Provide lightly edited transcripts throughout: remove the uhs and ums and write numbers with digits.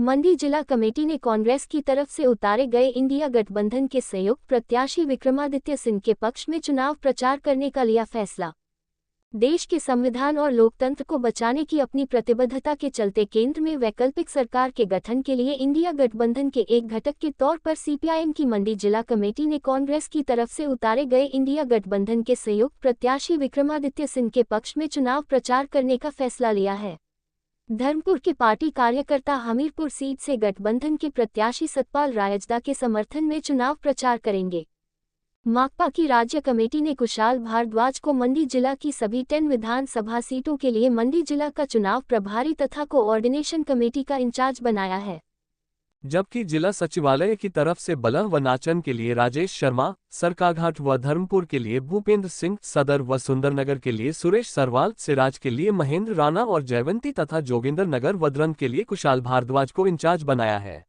मंडी जिला कमेटी ने कांग्रेस की तरफ से उतारे गए इंडिया गठबंधन के संयुक्त प्रत्याशी विक्रमादित्य सिंह के पक्ष में चुनाव प्रचार करने का लिया फैसला। देश के संविधान और लोकतंत्र को बचाने की अपनी प्रतिबद्धता के चलते केंद्र में वैकल्पिक सरकार के गठन के लिए इंडिया गठबंधन के एक घटक के तौर पर सीपीआईएम की मंडी जिला कमेटी ने कांग्रेस की तरफ से उतारे गए इंडिया गठबंधन के संयुक्त प्रत्याशी विक्रमादित्य सिंह के पक्ष में चुनाव प्रचार करने का फैसला लिया है। धर्मपुर के पार्टी कार्यकर्ता हमीरपुर सीट से गठबंधन के प्रत्याशी सतपाल रायजदा के समर्थन में चुनाव प्रचार करेंगे। माकपा की राज्य कमेटी ने कुशाल भारद्वाज को मंडी जिला की सभी 10 विधानसभा सीटों के लिए मंडी जिला का चुनाव प्रभारी तथा कोऑर्डिनेशन कमेटी का इंचार्ज बनाया है। जबकि जिला सचिवालय की तरफ से बलह व नाचन के लिए राजेश शर्मा, सरकाघाट व धर्मपुर के लिए भूपेंद्र सिंह, सदर व सुंदरनगर के लिए सुरेश सरवाल, सिराज के लिए महेंद्र राणा और जयवंती तथा जोगिंदर नगर व द्रंद के लिए कुशाल भारद्वाज को इंचार्ज बनाया है।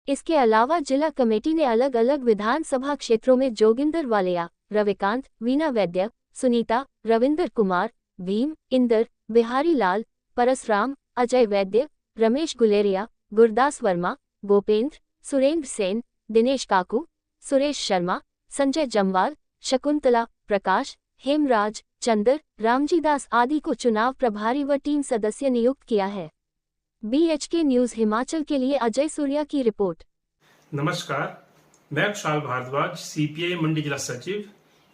इसके अलावा जिला कमेटी ने अलग अलग विधानसभा क्षेत्रों में जोगिंदर वालिया, रविकांत, वीना वैद्य, सुनीता, रविंदर कुमार, भीम, इंदर, बिहारी लाल, परसराम, अजय वैद्य, रमेश गुलेरिया, गुरदास वर्मा, गोपेंद्र, सुरेंद्र सेन, दिनेश काकू, सुरेश शर्मा, संजय जमवाल, शकुंतला, प्रकाश, हेमराज, चंदर, रामजीदास आदि को चुनाव प्रभारी व टीम सदस्य नियुक्त किया है। BHK न्यूज हिमाचल के लिए अजय सूर्या की रिपोर्ट। नमस्कार, मैं कुशाल भारद्वाज, सीपीआई मंडी जिला सचिव।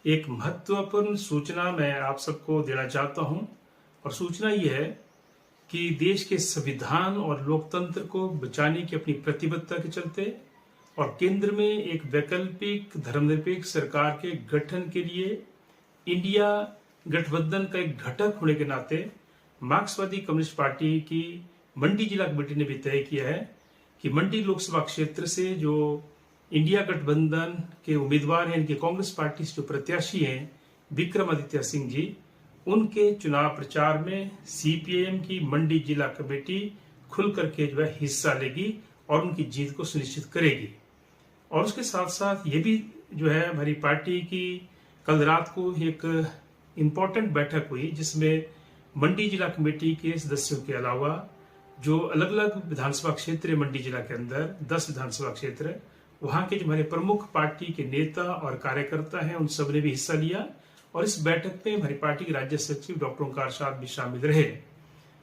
एक महत्वपूर्ण सूचना मैं आप सबको देना चाहता हूं और सूचना यह है कि देश के संविधान और लोकतंत्र को बचाने की अपनी प्रतिबद्धता के चलते और केंद्र में एक वैकल्पिक धर्मनिरपेक्ष सरकार के गठन के लिए इंडिया गठबंधन का एक घटक होने के नाते मार्क्सवादी कम्युनिस्ट पार्टी की मंडी जिला कमेटी ने भी तय किया है कि मंडी लोकसभा क्षेत्र से जो इंडिया गठबंधन के उम्मीदवार हैं, इनके कांग्रेस पार्टी से जो प्रत्याशी हैं विक्रमादित्य सिंह जी, उनके चुनाव प्रचार में सीपीआईएम की मंडी जिला कमेटी खुल करके जो है हिस्सा लेगी और उनकी जीत को सुनिश्चित करेगी। और उसके साथ साथ ये भी जो है हमारी पार्टी की कल रात को एक इम्पोर्टेंट बैठक हुई जिसमें मंडी जिला कमेटी के सदस्यों के अलावा जो अलग अलग विधानसभा क्षेत्र है मंडी जिला के अंदर 10 विधानसभा क्षेत्र है, वहां के जो हमारे प्रमुख पार्टी के नेता और कार्यकर्ता हैं उन सब ने भी हिस्सा लिया। और इस बैठक में हमारी पार्टी के राज्य सचिव डॉक्टर ओंकार साहब भी शामिल रहे।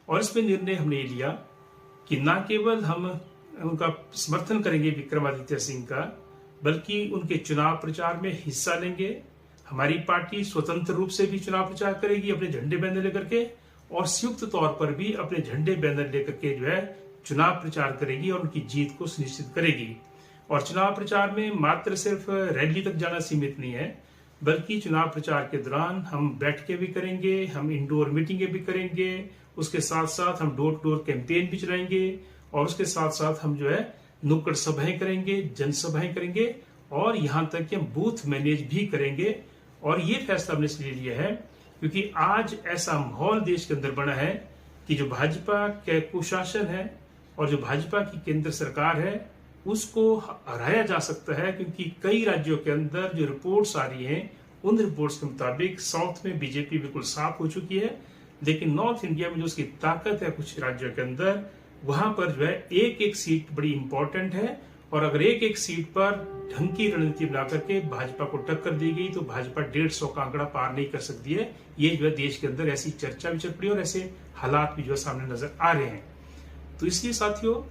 और इसमें निर्णय हमने लिया कि न केवल हम उनका समर्थन करेंगे विक्रमादित्य सिंह का, बल्कि उनके चुनाव प्रचार में हिस्सा लेंगे। हमारी पार्टी स्वतंत्र रूप से भी चुनाव प्रचार करेगी अपने झंडे बैनर लेकर के, और संयुक्त तौर पर भी अपने झंडे बैनर लेकर के जो है चुनाव प्रचार करेगी और उनकी जीत को सुनिश्चित करेगी। और चुनाव प्रचार में मात्र सिर्फ रैली तक जाना सीमित नहीं है, बल्कि चुनाव प्रचार के दौरान हम बैठकें भी करेंगे, हम इंडोर मीटिंगें भी करेंगे, उसके साथ साथ हम डोर टू डोर कैंपेन भी चलाएंगे और उसके साथ साथ हम जो है नुक्कड़ सभाएं करेंगे, जनसभाएं करेंगे और यहाँ तक कि हम बूथ मैनेज भी करेंगे। और ये फैसला हमने इसलिए लिया है क्योंकि आज ऐसा माहौल देश के अंदर बना है कि जो भाजपा के कुशासन है और जो भाजपा की केंद्र सरकार है उसको हराया जा सकता है, क्योंकि कई राज्यों के अंदर जो रिपोर्ट्स आ रही हैं उन रिपोर्ट्स के मुताबिक साउथ में बीजेपी बिल्कुल साफ हो चुकी है, लेकिन नॉर्थ इंडिया में जो उसकी ताकत है कुछ राज्यों के अंदर, वहां पर जो है एक एक सीट बड़ी इंपॉर्टेंट है। और अगर एक एक सीट पर ढंग की रणनीति बना करके भाजपा को टक्कर दी गई तो भाजपा 150 का आंकड़ा पार नहीं कर सकती है। ये जो है देश के अंदर ऐसी चर्चा भी चल पड़ी और ऐसे हालात भी जो है सामने नजर आ रहे हैं। तो इसलिए साथियों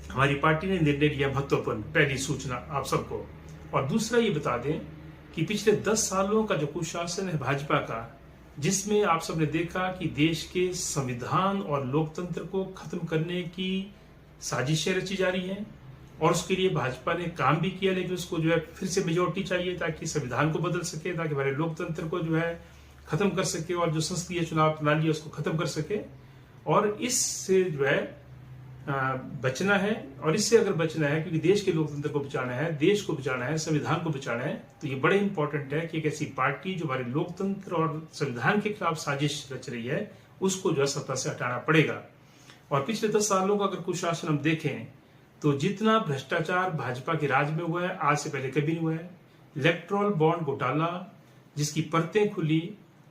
हमारी पार्टी ने निर्णय लिया महत्वपूर्ण, पहली सूचना आप सबको। और दूसरा ये बता दें कि पिछले 10 सालों का जो कुशासन है भाजपा का, जिसमें आप सबने देखा कि देश के संविधान और लोकतंत्र को खत्म करने की साजिशें रची जा रही हैं और उसके लिए भाजपा ने काम भी किया, लेकिन उसको जो है फिर से मेजोरिटी चाहिए ताकि संविधान को बदल सके, ताकि हमारे लोकतंत्र को जो है खत्म कर सके और जो संसदीय चुनाव प्रणाली है उसको खत्म कर सके। और इससे जो है बचना है, और इससे अगर बचना है क्योंकि देश के लोकतंत्र को बचाना है, देश को बचाना है, संविधान को बचाना है, तो ये बड़े इंपॉर्टेंट है कि एक ऐसी पार्टी जो हमारे लोकतंत्र और संविधान के खिलाफ साजिश रच रही है उसको जो है सत्ता से हटाना पड़ेगा। और पिछले 10 सालों का अगर कुशासन हम देखें तो जितना भ्रष्टाचार भाजपा के राज में हुआ है आज से पहले कभी नहीं हुआ है। इलेक्ट्रल बॉन्ड घोटाला जिसकी परतें खुली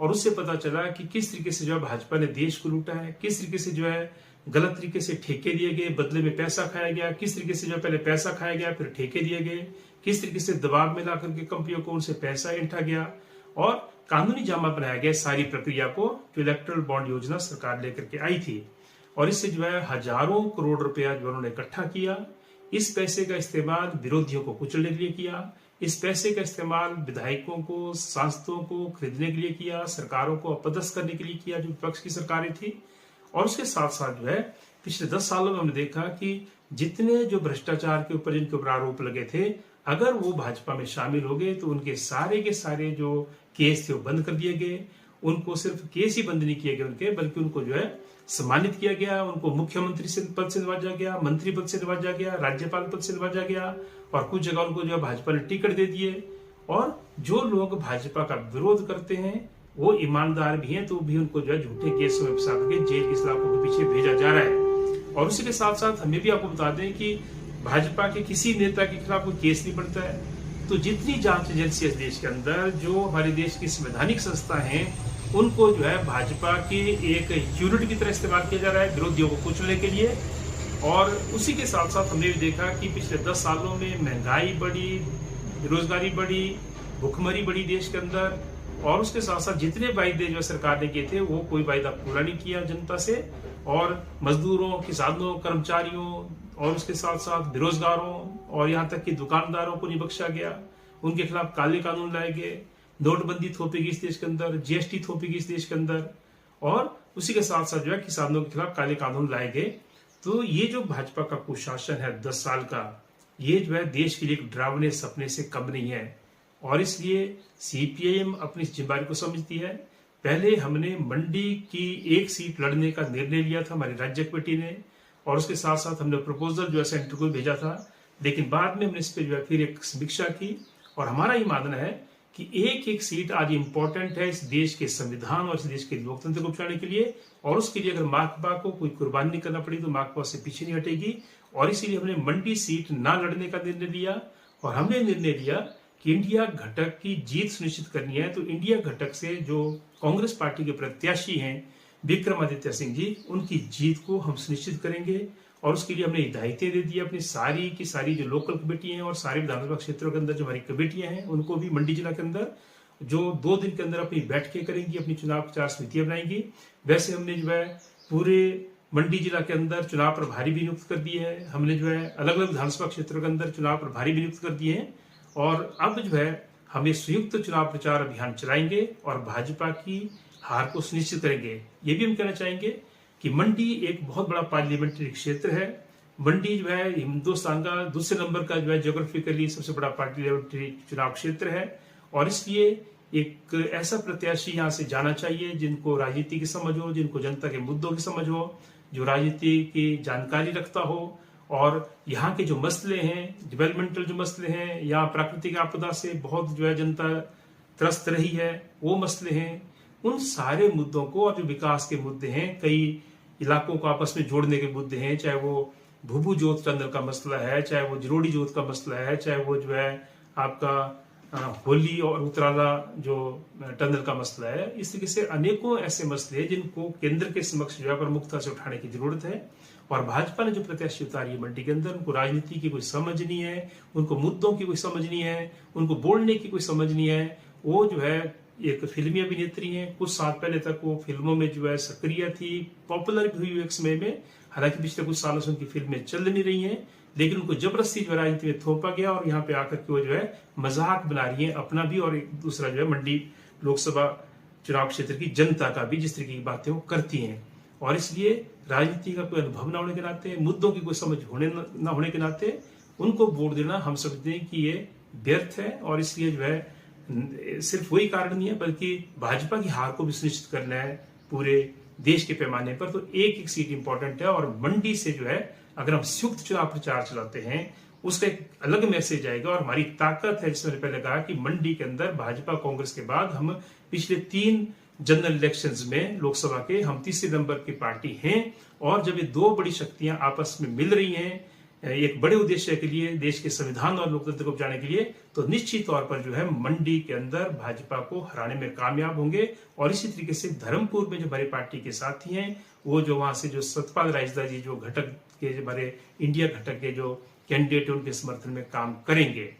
और उससे पता चला कि किस तरीके से जो है भाजपा ने देश को लूटा है, किस तरीके से जो है गलत तरीके से ठेके दिए गए, बदले में पैसा खाया गया, किस तरीके से जो पहले पैसा खाया गया फिर ठेके दिए गए, किस तरीके से दबाव में लाकर के कंपनियों को उनसे पैसा ऐंठा गया और कानूनी जामा बनाया गया सारी प्रक्रिया को, जो इलेक्ट्रल बॉन्ड योजना सरकार लेकर के आई थी। और इससे जो है हजारों करोड़ रुपया जो उन्होंने इकट्ठा किया। इस पैसे का इस्तेमाल विरोधियों को कुचलने के लिए किया, इस पैसे का इस्तेमाल विधायकों को, सांसदों को खरीदने के लिए किया, सरकारों को अपदस्थ करने के लिए किया जो विपक्ष की सरकारें थी। और उसके साथ साथ जो है पिछले 10 सालों में हमने देखा कि जितने जो भ्रष्टाचार के ऊपर जिनके ऊपर आरोप लगे थे, अगर वो भाजपा में शामिल हो गए तो उनके सारे के सारे जो केस थे वो बंद कर दिए गए। उनको सिर्फ केस ही बंद नहीं किए गए उनके, बल्कि उनको जो है सम्मानित किया गया, उनको मुख्यमंत्री से पद से नवाजा गया, मंत्री पद से नवाजा गया, राज्यपाल पद से नवाजा गया और कुछ जगह उनको जो है भाजपा ने टिकट दे दिए। और जो लोग भाजपा का विरोध करते हैं वो ईमानदार भी हैं, तो भी उनको जो है झूठे केस में फंसा करके जेल की सलाखों के पीछे भेजा जा रहा है। और उसी के साथ साथ हमें भी आपको बता दें कि भाजपा के किसी नेता के खिलाफ कोई केस नहीं बनता है। तो जितनी जांच एजेंसी है देश के अंदर, जो हमारे देश की संवैधानिक संस्था हैं, उनको जो है भाजपा की एक यूनिट की तरह इस्तेमाल किया जा रहा है विरोधियों को कुचलने के लिए। और उसी के साथ साथ हमने भी देखा कि पिछले 10 सालों में महंगाई बढ़ी, बेरोजगारी बढ़ी, भुखमरी बढ़ी देश के अंदर। और उसके साथ साथ जितने वायदे जो सरकार ने किए थे वो कोई वायदा पूरा नहीं किया जनता से, और मजदूरों, किसानों, कर्मचारियों और उसके साथ साथ बेरोजगारों और यहाँ तक कि दुकानदारों को नहीं बख्शा गया। उनके खिलाफ काले कानून लाए गए, नोटबंदी थोपेगी इस देश के अंदर, जीएसटी थोपेगी इस देश के अंदर, और उसी के साथ साथ जो है किसानों के खिलाफ काले कानून लाए गए। तो ये जो भाजपा का कुशासन है 10 साल का, ये जो है देश के लिए एक डरावने सपने से कम नहीं है। और इसलिए सीपीआईएम अपनी जिम्मेदारी को समझती है। पहले हमने मंडी की एक सीट लड़ने का निर्णय लिया था हमारी राज्य कमेटी ने, और उसके साथ साथ हमने प्रपोजल जो है सेंटर को भेजा था, लेकिन बाद में हमने इस पर जो है फिर एक समीक्षा की। और हमारा ये मानना है कि एक एक सीट आज इंपॉर्टेंट है इस देश के संविधान और इस देश के लोकतंत्र को बचाने के लिए, और उसके लिए अगर माकपा को कोई कुर्बानी नहीं करना पड़ी तो माकपा से पीछे नहीं हटेगी। और इसीलिए हमने मंडी सीट ना लड़ने का निर्णय लिया। और हमने निर्णय लिया कि इंडिया घटक की जीत सुनिश्चित करनी है। तो इंडिया घटक से जो कांग्रेस पार्टी के प्रत्याशी हैं विक्रमादित्य सिंह जी, उनकी जीत को हम सुनिश्चित करेंगे। और उसके लिए हमने हिदायतें दे दी अपनी सारी की सारी जो लोकल कमेटियां हैं और सारे विधानसभा क्षेत्रों के अंदर जो हमारी कमेटियां हैं उनको भी मंडी जिला के अंदर जो 2 दिन के अंदर अपनी बैठकें करेंगी, अपनी चुनाव प्रचार समितियां बनाएंगी। वैसे हमने जो है पूरे मंडी जिला के अंदर चुनाव प्रभारी भी नियुक्त कर दिए हैं। हमने जो है अलग अलग विधानसभा क्षेत्रों के अंदर चुनाव प्रभारी भी नियुक्त कर दिए हैं। और अब जो है हम संयुक्त चुनाव प्रचार अभियान चलाएंगे और भाजपा की हार को सुनिश्चित करेंगे। ये भी हम कहना चाहेंगे कि मंडी एक बहुत बड़ा पार्लियामेंट्री क्षेत्र है। मंडी जो है हिंदुस्तान का दूसरे नंबर का जो है ज्योग्राफिकली सबसे बड़ा पार्लियामेंट्री चुनाव क्षेत्र है। और इसलिए एक ऐसा प्रत्याशी यहाँ से जाना चाहिए जिनको राजनीति की समझ हो, जिनको जनता के मुद्दों की समझ हो, जो राजनीति की जानकारी रखता हो, और यहाँ के जो मसले हैं, डेवलपमेंटल जो मसले हैं या प्राकृतिक आपदा से बहुत जो है जनता त्रस्त रही है वो मसले हैं, उन सारे मुद्दों को, और जो विकास के मुद्दे हैं, कई इलाकों को आपस में जोड़ने के मुद्दे हैं, चाहे वो भूभू जोत टनल का मसला है, चाहे वो जरोड़ी जोत का मसला है, चाहे वो जो है आपका होली और उतराला जो टनल का मसला है। इस तरीके से अनेकों ऐसे मसले हैं जिनको केंद्र के समक्ष जो है प्रमुखता से उठाने की जरूरत है। और भाजपा ने जो प्रत्याशी उतारी है मंडी के अंदर, उनको राजनीति की कोई समझ नहीं है, उनको मुद्दों की कोई समझ नहीं है, उनको बोलने की कोई समझ नहीं है। वो जो है एक फिल्मी अभिनेत्री हैं, कुछ साल पहले तक वो फिल्मों में जो है सक्रिय थी, पॉपुलर भी हुई एक समय में। हालांकि पिछले कुछ सालों से उनकी फिल्में चल नहीं रही हैं, लेकिन उनको जबरदस्ती जो राजनीति में थोपा गया और यहाँ पे आकर के वो जो है मजाक बना रही है अपना भी और एक दूसरा जो है मंडी लोकसभा चुनाव क्षेत्र की जनता का भी, जिस तरीके की बातें वो करती हैं। और इसलिए राजनीति का कोई अनुभव न होने के नाते, मुद्दों की कोई समझ न होने के नाते उनको वोट देना हम समझते हैं कि ये व्यर्थ है। और इसलिए जो है सिर्फ वही कारण नहीं है बल्कि भाजपा की हार को भी सुनिश्चित करना है पूरे देश के पैमाने पर। तो एक एक सीट इंपॉर्टेंट है और मंडी से जो है अगर हम संयुक्त चुनाव प्रचार चलाते हैं उसका एक अलग मैसेज आएगा। और हमारी ताकत है, जिसमें पहले कहा कि मंडी के अंदर भाजपा कांग्रेस के बाद हम पिछले 3 जनरल इलेक्शंस में लोकसभा के हम तीसरे नंबर की पार्टी हैं। और जब ये 2 बड़ी शक्तियां आपस में मिल रही हैं, एक बड़े उद्देश्य के लिए, देश के संविधान और लोकतंत्र को बचाने के लिए, तो निश्चित तौर पर जो है मंडी के अंदर भाजपा को हराने में कामयाब होंगे। और इसी तरीके से धर्मपुर में जो हमारी पार्टी के साथी हैं, वो जो वहां से जो सतपाल राजदा जी जो घटक के, जो हमारे इंडिया घटक के जो कैंडिडेट उनके समर्थन में काम करेंगे।